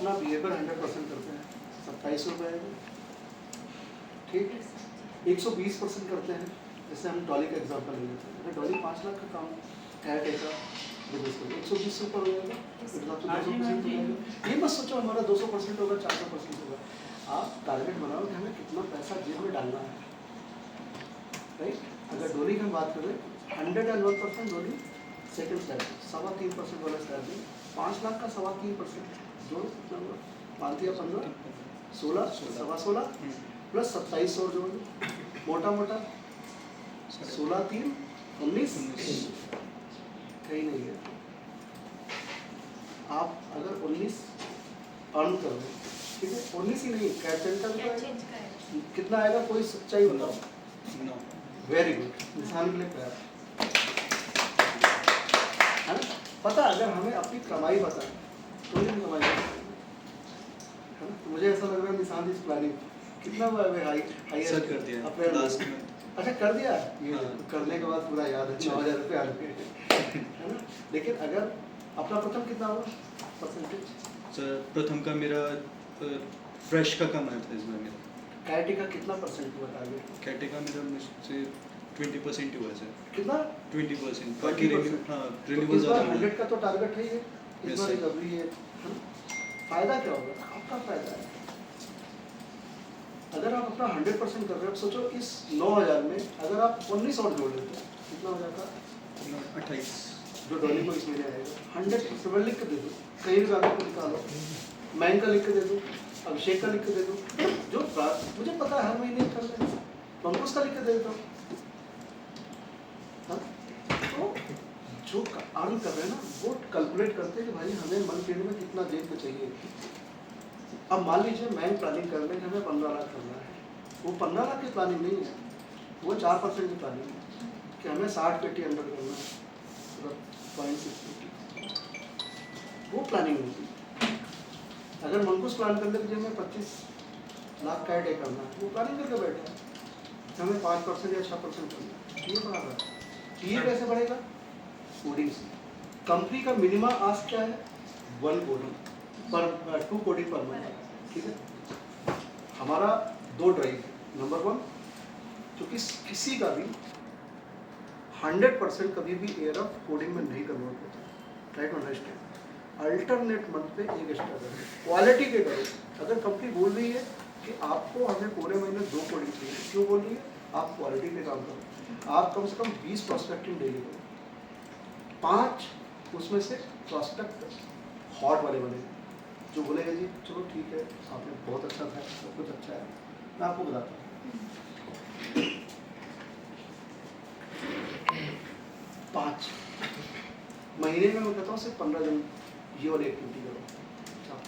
अपना बिहेवियर 100% करते हैं, 27 रुपये आएगा। ठीक, 120% करते हैं, जैसे हम डॉली का एग्जाम्पल ले लेते हैं, अगर डॉली 5 लाख का काम कैट है का 120 रुपये हो जाएगा, फिर 200% हो जाएगा। ये मत सोचो हमारा 200% होगा, 400% होगा। आप टारगेट बनाओ कि हमें कितना पैसा जेब में डालना है, राइट। अगर डोली की हम बात करें 101% डोली सेकेंड स्लैब, 3.25% वाला स्लैब में 5 लाख का 3.25% जो कितना हुआ, 5 या 15, 16, 16.25 प्लस 2700 जो मोटा मोटा 16, 3, 19 कहीं नहीं है। आप अगर 19 अर्न कर रहे, ठीक है, 19 ही नहीं, कैट कितना आएगा, कोई सच्चाई बताओ। वेरी गुड, इंसान के लिए प्यार है ना। पता अगर हमें अपनी कमाई पता है तो ही हम कमाई कर सकते हैं, है ना। तो मुझे ऐसा लग रहा है निशान इस प्लानिंग कितना हुआ है, हाई कर दिया अप्रैल लास्ट में। अच्छा कर दिया ये, हाँ। करने के बाद पूरा याद है, 9,000 रुपये आ गए, है ना। लेकिन अगर अपना प्रथम कितना हुआ परसेंटेज? सर प्रथम का मेरा फ्रेश का कम आया था इस बार मेरा। कैटी का कितना परसेंट हुआ टारगेट? कैटे का मेरा मुझसे 20% हुआ सर। कितना? 20%। 20%? बाकी हाँ तो रिन्यूअल इस बार ज़्यादा 100 का तो टारगेट है ही है, इस Yes, बार sir. रिकवरी है, हाँ? फायदा क्या होगा? आपका फायदा है। अगर आप अपना 100% कर रहे हो, सोचो इस 9,000 में अगर आप 19 और जोड़ लेते हैं कितना हो जाता? 28। जो डॉली को इसमें आएगा 100% लिख के दे दो, कहीं भी जाकर को निकालो, मैन का लिख के दे दो, अभिषेक का लिख के दे दो, जो मुझे पता है हर महीने कर रहे हैं, पंकज का लिख के दे देता हूँ। तो जो अर्न कर रहे हैं ना वो कैलकुलेट करते हैं कि भाई हमें मंथ एंड में कितना जेब में चाहिए। अब मान लीजिए मैन प्लानिंग कर रहे हैं कि हमें 15 लाख करना है, वो 15 लाख की प्लानिंग नहीं है, वो 4% की प्लानिंग है कि हमें 60 पेटी अंडर करना है, मतलब 0.6 पेटी, वो प्लानिंग होती है। अगर मंकुश प्लान कर ले कि हमें 25 लाख का डे करना है, वो प्लानिंग करके बैठे हैं हमें 5% या 6% करना है, ये बराबर है। ये कैसे बढ़ेगा? कोडिंग से। कंपनी का मिनिमम आस्क क्या है? 1 कोडिंग पर 2 कोडिंग पर मंथ, ठीक है। हमारा 2 ड्राइव, नंबर 1 क्योंकि किसी का भी 100% कभी भी एयर ऑफ कोडिंग में नहीं कन्वर्ट होता, try to understand. Alternate month पे एक एक्स्ट्रा करो, क्वालिटी के करो। अगर कंपनी बोल रही है कि आपको हमें पूरे महीने 2 कोडिंग चाहिए, क्यों बोल रही है? आप क्वालिटी पे काम करो। आप कम से कम 20 प्रोस्पेक्टिंग डेली करो, 5 उसमें से प्रोस्पेक्ट हॉट वाले बने, जो बोलेगा जी चलो ठीक है आपने बहुत अच्छा था, सब कुछ अच्छा है। मैं आपको बताता हूँ 5 महीने में मैं कहता हूँ सिर्फ 15 दिन ये वाली एक्टिविटी करो,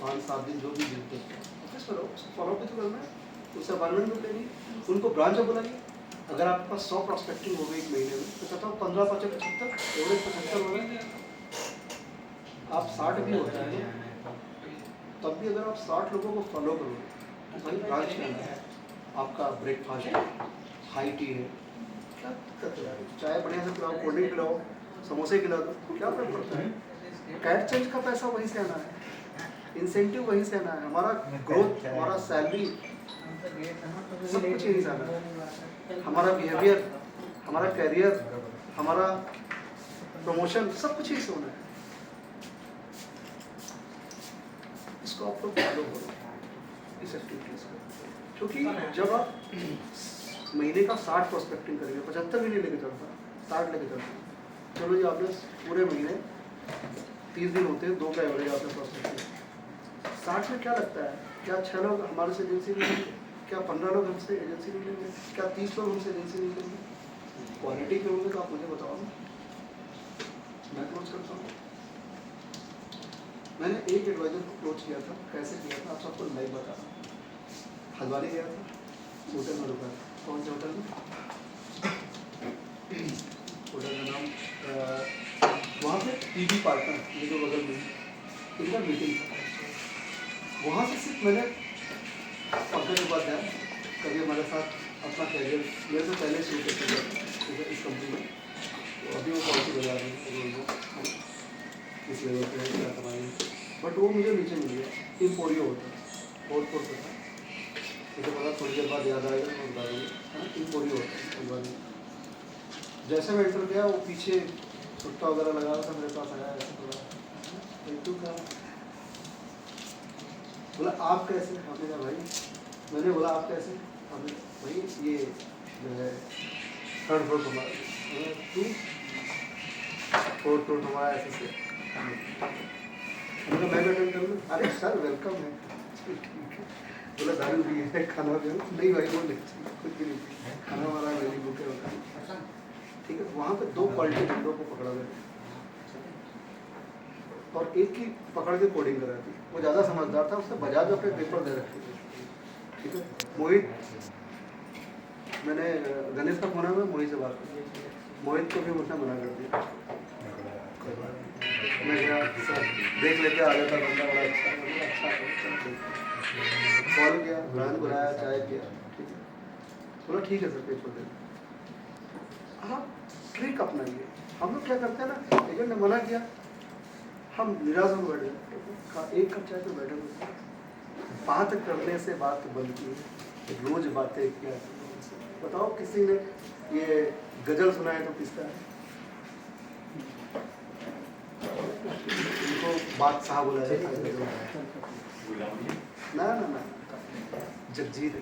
5-7 दिन जो भी दिन ऑफिस करो, उसको फॉलो भी तो करना है, उससे अपॉइंटमेंट भी लेनी, उनको ब्रांच में बुलाइए। अगर आपके पास 100 प्रोस्पेक्टिंग हो गई एक महीने में तो कहता हूँ 15, 75, 75 एवरेज 75 हो गए, आप 60 भी होते हैं तब भी अगर आप 60 लोगों को फॉलो करोगे तो भाई ब्रांच में है, आपका ब्रेकफास्ट है, हाई टी है, क्या दिक्कत है? चाय बढ़िया से पिलाओ, कोल्ड ड्रिंक पिलाओ, समोसे खिला दो, क्या फर्क पड़ता है? कैट चेंज का पैसा वहीं से आना है, इंसेंटिव वहीं से आना है, हमारा ग्रोथ, हमारा सैलरी, सब कुछ यहीं से आना है, हमारा बिहेवियर, हमारा कैरियर, हमारा प्रमोशन, सब कुछ यहीं से होना है। इसको आप लोग फॉलो करो, इस एक्टिविटीज को, क्योंकि जब आप महीने का 60 प्रोस्पेक्टिंग करेंगे, 75 भी नहीं लेके चलता, 60 लेके चलता, चलो जी आपने पूरे महीने 30 दिन होते हैं, 2 का एवरेज आपने प्रोस्पेक्टिंग, 60 में क्या लगता है? क्या 6 लोग हमारे से एजेंसी नहीं लेंगे? क्या 15 लोग हमसे एजेंसी नहीं लेंगे? क्या 30 लोग हमसे एजेंसी नहीं लेंगे? क्वालिटी के होंगे तो आप मुझे बताओ, मैं क्लोज करता हूँ। मैंने एक एडवाइजर को क्लोज किया था, कैसे किया था आप सबको लाइव बता रहा हूँ। हल्द्वानी गया था, होटल में रुका, कौन से होटल में? होटल का नाम वहाँ पे टीवी पार्टनर ये जो बगल में इनका मीटिंग था, वहाँ से सिर्फ मैंने पंकज उपाध्याय कभी हमारे साथ अपना कैरियर मेरे से पहले शुरू करते थे इस कंपनी में, तो अभी वो पॉलिसी बजा रहे हैं इस लेवल पर क्या कमाएंगे, बट वो मुझे नीचे मिल गया। इम्पोरियो होता है, फोर्थ फोर्थ होता है, मुझे पता थोड़ी देर बाद याद आएगा मैं बता दूँगी, है ना, इम्पोरियो होता है इस बार में। जैसे मैं एंटर गया वो पीछे कुत्ता वगैरह लगा था, मेरे पास आया ऐसे बोला तू क्या, बोला आप कैसे, हमने कहा भाई, मैंने बोला आप कैसे, हमने भाई ये जो है थर्ड फ्लोर हमारा, तू फोर्थ फ्लोर हमारा ऐसे से, मैं अटेंड कर लूँ, अरे सर वेलकम है, बोला दारू भी है, खाना भी है, नहीं भाई वो नहीं कुछ भी नहीं, खाना हमारा वेरी बुक है, ठीक है। वहाँ पे 2 क्वालिटी बंदों को पकड़ा गया और एक ही पकड़ के कोडिंग करा थी, वो ज़्यादा समझदार था, उसने बजाज अपने पेपर दे रखे थे, ठीक है। मोहित, मैंने गणेश का फोन है, मैं मोहित से बात की, मोहित को भी उसने मना कर दिया, मैं गया सर देख लेके आ जाता बंदा बड़ा अच्छा कॉल किया, ब्रांड बुलाया, चाय किया, ठीक है, बोला ठीक है सर पेपर दे। हाँ ट्रिक अपनाइए, हम लोग क्या करते हैं ना, एजेंट ने मना किया, हम निराश हो बैठे, एक कप चाय तो बैठे हुए, बात करने से बात बनती है, रोज बातें क्या, बताओ किसी ने ये गजल सुनाए तो किसका है, इनको बात साहब बोला जाता है, ना जगजीत,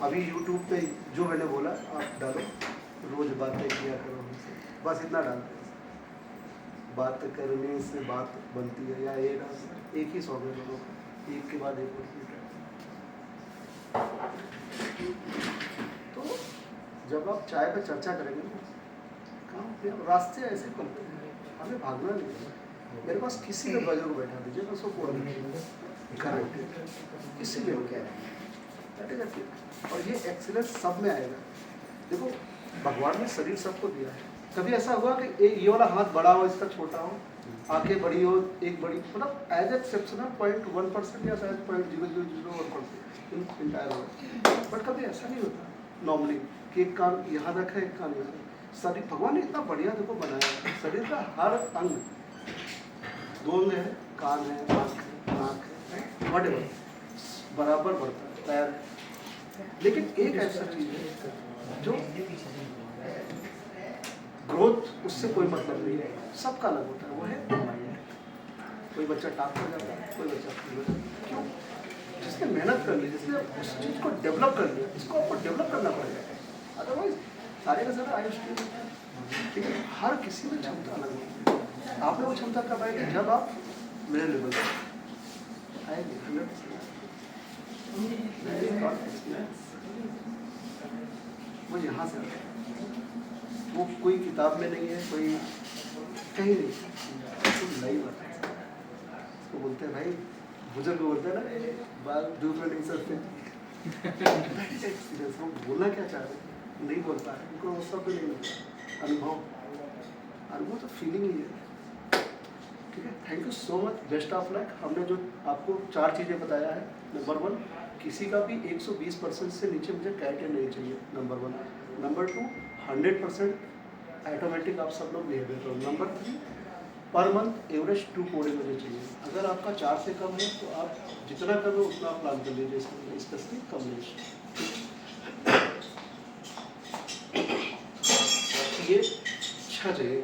अभी यूट्यूब पे जो मैंने बोला आप डालो, रोज बातें किया करो हमसे, बस इतना डालते हैं, बात करने से बात बनती है, या ये एक ही सॉन्ग है दोनों का, एक के बाद एक रिपीट है। तो जब आप चाय पे चर्चा करेंगे ना, काम रास्ते ऐसे खुलते हैं, हमें भागना नहीं है, मेरे पास किसी भी बजे को बैठा दीजिए, मैं उसको बोल किसी भी क्या है, और ये एक्सीलेंस सब में आएगा। देखो भगवान ने शरीर सबको दिया है, कभी ऐसा हुआ कि ये वाला हाथ बड़ा हो इसका छोटा हो, आंखें बड़ी हो एक बड़ी, मतलब एज एक्सेप्शनल 0.1% या शायद 0.0001% इंटायर हो, बट कभी ऐसा नहीं होता नॉर्मली कि एक कान यहाँ रखा है एक कान यहाँ, शरीर भगवान ने इतना बढ़िया देखो बनाया है, शरीर का हर अंग, 2 अंग है, कान है, आँख है, नाक है, वटेवर बराबर बढ़ता है, पैर, लेकिन एक ऐसा चीज है जो ग्रोथ उससे कोई मतलब नहीं है, सबका अलग होता है, वो है माइंड। कोई बच्चा टॉप कर जाता है, कोई बच्चा फेल हो जाता है, क्यों? जिसने मेहनत कर ली, जिसने उस चीज़ को डेवलप कर लिया, इसको आपको डेवलप करना पड़ेगा, अदरवाइज सारे का सारा आयुष ठीक है। हर किसी में क्षमता अलग होती है, आप में वो क्षमता कब आएगी, जब आप मेरे लेवल पर आएंगे, 100%। वो यहाँ से आता है, वो कोई किताब में नहीं है, कोई कहीं नहीं, तो लाइव आता है। उसको बोलते हैं भाई, बुजुर्ग बोलते हैं ना, बाल दूसरे नहीं सकते, हम बोलना क्या चाह रहे हैं, नहीं बोल पा रहे, उनको वो सब नहीं मिलता, अनुभव तो फीलिंग ही है, ठीक है। Thank you so much, best of luck. हमने जो आपको 4 चीज़ें बताया है, नंबर 1 किसी का भी 120% से नीचे मुझे कैरेक्टर नहीं चाहिए, नंबर 1। नंबर 2 100% ऑटोमेटिक आप सब लोग बिहेवियर करो। Number 3 per month average 2 coding मुझे चाहिए। अगर आपका 4 से कम है तो आप जितना करो उतना प्लान कर लीजिए, स्पेशली कम्युनिकेशन। ये 6 चाहिए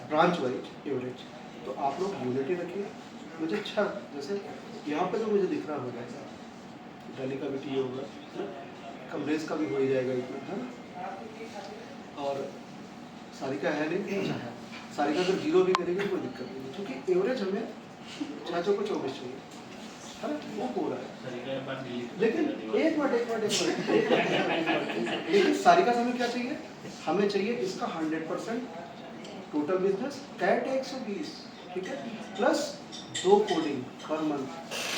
ब्रांच वाइज एवरेज, तो आप लोग यूनिटी रखिए। मुझे 6 जैसे यहाँ पे तो मुझे दिख रहा होगा, दिल्ली का भी टी होगा, कमरेज का भी हो ही जाएगा इतना, है ना। और सारिका है नहीं, अच्छा है, सारिका अगर 0 भी करेगी कोई दिक्कत नहीं, क्योंकि एवरेज हमें 6 को 24 चाहिए, है ना, वो हो रहा है। लेकिन एक मिनट, लेकिन सारिका से हमें क्या चाहिए, हमें चाहिए इसका 100% टोटल बिजनेस, कैट 120, ठीक है, प्लस 2 कोडिंग पर मंथ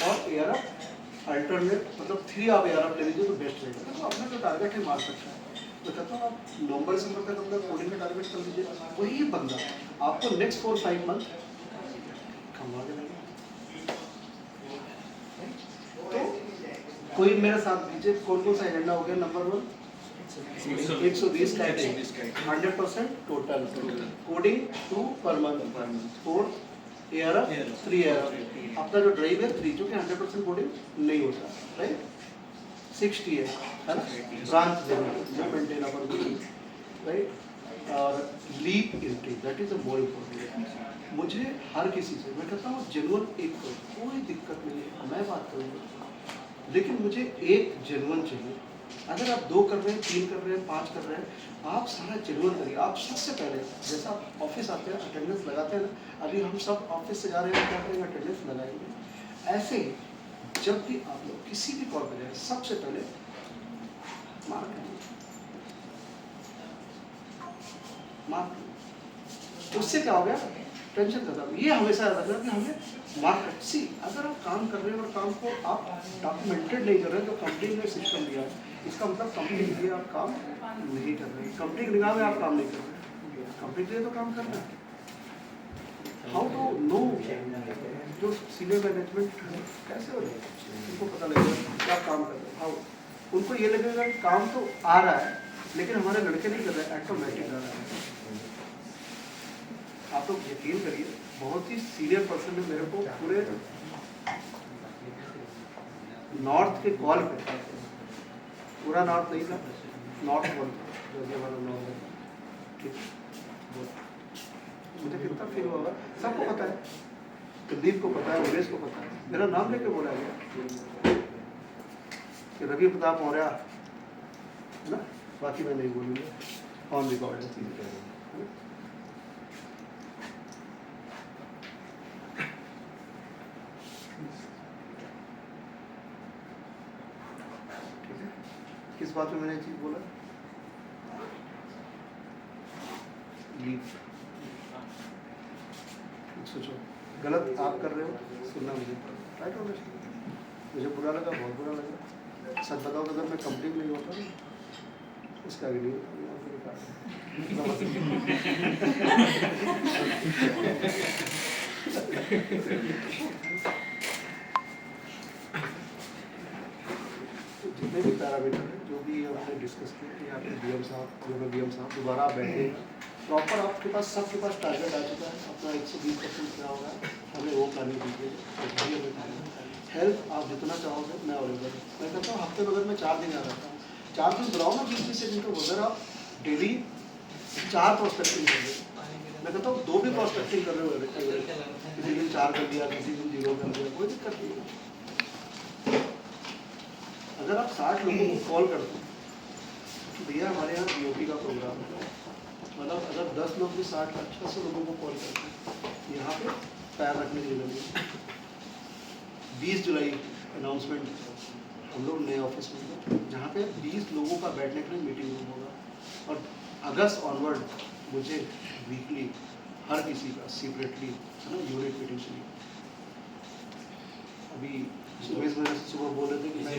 और एआरएफ अल्टरनेट, मतलब 3 आप एआरएफ ले लीजिए तो बेस्ट रहेगा। तो अपना जो टारगेट है मार सकता है, तो कहता हूँ आप नवंबर से तक अपना कोडिंग का टारगेट कर लीजिए, वही बंदा आपको नेक्स्ट 4-5 मंथ कमा के देगा। तो कोई मेरे साथ दीजिए, कौन सा एजेंडा हो गया। नंबर 1 120 का 100% total coding 2 per month, 4 ARF 3 ARF, अपना जो ड्राइव है 3 जो कि 100% कोडिंग नहीं होता, राइट। 60 है ना, ब्रांच जो मेंटेन अपन, राइट। और leap entry that is the more important. मुझे हर किसी से मैं कहता हूँ जेन्युइन एक कोई दिक्कत नहीं है, मैं बात करूँगा, लेकिन मुझे एक जेन्युइन चाहिए। अगर आप 2 कर रहे हैं, 3 कर रहे हैं, 5 कर रहे हैं, आप सारा जेन्युइन करिए। आप सबसे पहले जैसा आप ऑफिस आते हैं अटेंडेंस लगाते हैं ना, अभी हम सब ऑफिस से जा रहे हैं, क्या करेंगे, अटेंडेंस लगाएंगे। ऐसे ही जब भी आप लोग किसी भी कॉल पर जाए, सबसे पहले मार्क उससे क्या हो गया, टेंशन खत्म। ये हमेशा याद रखना कि हमें मार्क सी, अगर आप काम कर रहे हैं और काम को आप डॉक्यूमेंटेड नहीं कर रहे हैं, तो कंपनी ने सिस्टम दिया है, इसका मतलब कंपनी के लिए आप काम नहीं कर रहे हैं, कंपनी की निगाह में आप काम नहीं कर रहे हैं, कंपनी के लिए तो काम करना है। हाउ टू नो, जो सीनियर मैनेजमेंट कैसे हो रहे हैं, उनको पता लगेगा क्या काम कर रहे हैं। हाउ उनको ये लगेगा कि काम तो आ रहा है, लेकिन हमारे लड़के नहीं कर रहे हैं, ऑटोमेटिक आ रहा है। आप लोग यकीन करिए, बहुत ही सीनियर पर्सन ने मेरे को पूरे नॉर्थ के कॉल पे, पूरा नॉर्थ नहीं था, नॉर्थ कॉल जो भी हमारा नॉर्थ है, ठीक है, मुझे कितना फील होगा, सबको पता है, कुलदीप को पता है, उमेश को पता है, मेरा नाम लेके बोला गया कि रवि प्रताप मौर्य ना, बाकी मैं नहीं बोलूँगा, ऑन रिकॉर्ड है चीज़ कह रही हूँ। किस बात में मैंने ये चीज बोला, लीव। सोचो गलत आप कर रहे हो, सुनना मुझे राइट हो, मुझे बुरा लगा, बहुत बुरा लगा। सच बताओ तो अगर मैं कंप्लीट नहीं होता ना, इसका वीडियो जितने भी पैरामीटर हैं, जो भी हमने डिस्कस किए, यहाँ पे डीएम साहब दोबारा आप बैठे, प्रॉपर आपके पास सबके पास टारगेट आ चुका है, अपना 120% क्या होगा, हमें वो प्लानिंग दीजिए। हेल्प आप जितना चाहोगे मैं अवेलेबल हूँ। मैं कहता हूँ हफ्ते में अगर मैं 4 दिन आ जाता हूँ, 4 दिन बुलाओ ना 20 से जिनको, अगर आप डेली 4 प्रोस्पेक्टिंग कर रहे हो, मैं कहता हूँ 2 भी प्रोस्पेक्टिंग कर रहे हो, किसी दिन 4 कर दिया, किसी दिन 0 कर दिया, कोई दिक्कत नहीं है। अगर आप 60 लोगों को कॉल करते हैं कि भैया हमारे यहाँ बीओपी का प्रोग्राम है, मतलब अगर 10 लोग भी 60 का 600 लोगों को कॉल करते हैं, यहाँ पे पैर रखने की जरूरत है। 20 जुलाई अनाउंसमेंट, हम लोग नए ऑफिस में हैं, जहाँ पे 20 लोगों का बैठने के लिए मीटिंग रूम होगा, और अगस्त ऑनवर्ड मुझे वीकली हर किसी का सेपरेटली है ना यूनिट मीटिंग चाहिए। अभी सुबह सुबह बोल रहे थे कि मैं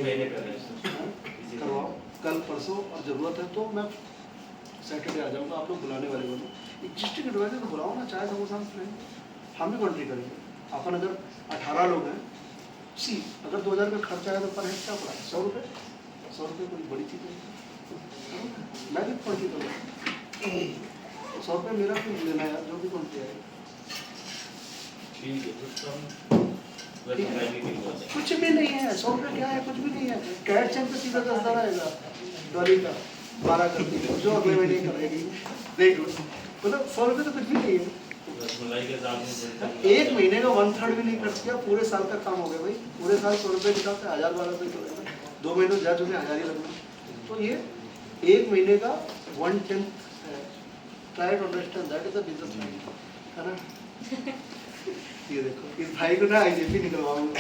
करवाओ कल परसों, और ज़रूरत है तो मैं सैटरडे आ जाऊँगा, आप लोग बुलाने वाले बनो, एग्जिस्टिंग एडवाइजर को बुलाओ ना, चाय समोसा हम भी कॉन्ट्री करेंगे। अपन अगर 18 लोग हैं, सी अगर 2000 का खर्चा है तो पर हेड क्या पड़ा, 100 रुपये, 100 रुपये कोई बड़ी चीज़ नहीं, मैं भी कॉन्ट्री करूँगा, 100 रुपये मेरा भी लेना है, जो भी कॉन्ट्री है। कुछ भी नहीं है, 100 रुपये क्या है, कुछ भी नहीं है। कैट चेक पे सीधा 10,000 आएगा, डॉली का 12 कर दी, जो अगले महीने करेगी, देख लो, मतलब 100 रुपये तो कुछ भी नहीं है। एक महीने का 1/3 भी नहीं खर्च किया, पूरे साल का काम हो गया भाई। पूरे साल 100 रुपये निकालते 1000-1200 रुपये, 2 महीने जा चुके 1000 ही लगना, तो ये एक महीने का 1/10 है। Try to understand that is the business mind, है ना। ये देखो इस भाई को ना आईजेपी निकलवाऊंगा।